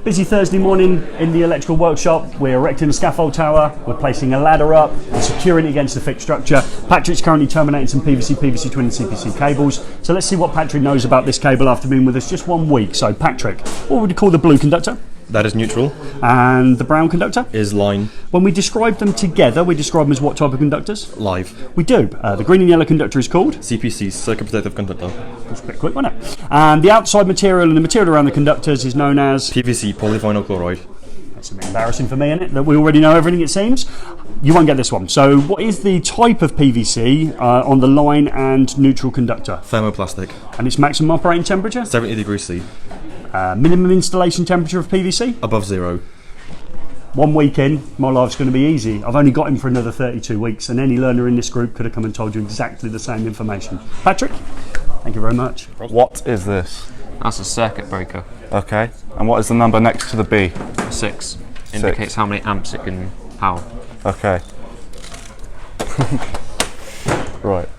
Busy Thursday morning in the electrical workshop. We're erecting a scaffold tower, we're placing a ladder up and securing it against the fixed structure. Patrick's currently terminating some PVC PVC twin and CPC cables. So let's see what Patrick knows about this cable after being with us just 1 week. So Patrick, what would you call the blue conductor? That is neutral. And the brown conductor? Is line. When we describe them together, we describe them as what type of conductors? Live. We do. The green and yellow conductor is called? CPC, circuit protective conductor. That's pretty quick, wasn't it? And the outside material and the material around the conductors is known as? PVC, polyvinyl chloride. That's a bit embarrassing for me, isn't it? That we already know everything, it seems. You won't get this one. So what is the type of PVC on the line and neutral conductor? Thermoplastic. And its maximum operating temperature? 70 degrees C. Minimum installation temperature of PVC? Above 0. 1 week in, my life's going to be easy. I've only got him for another 32 weeks, and any learner in this group could have come and told you exactly the same information. Patrick, thank you very much. What is this? That's a circuit breaker. Okay. And what is the number next to the B? 6. Indicates how many amps it can power. Okay. Right.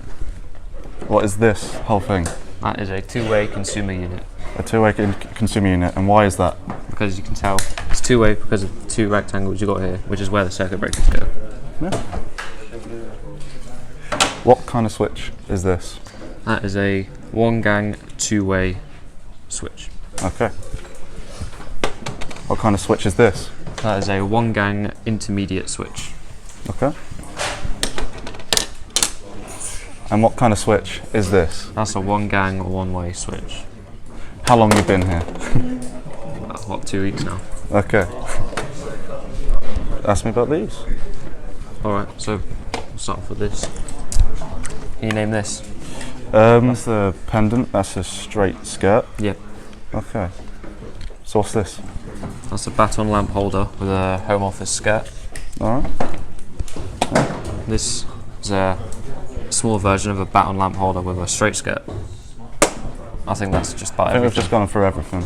What is this whole thing? That is a two-way consumer unit. A two-way consumer unit, and why is that? Because you can tell it's two-way because of the two rectangles you got here, which is where the circuit breakers go. Yeah. What kind of switch is this? That is a one-gang, two-way switch. Okay. What kind of switch is this? That is a one-gang intermediate switch. Okay. And what kind of switch is this? That's a one-gang or one-way switch. How long you been here? About, what, 2 weeks now? Okay. Ask me about these. Alright, so we'll start off with this. Can you name this? That's the pendant, that's a straight skirt. Yep. Okay. So what's this? That's a baton lamp holder with a home office skirt. Alright. This is a small version of a baton lamp holder with a straight skirt. I think that's just about I think we've everything. just gone through everything.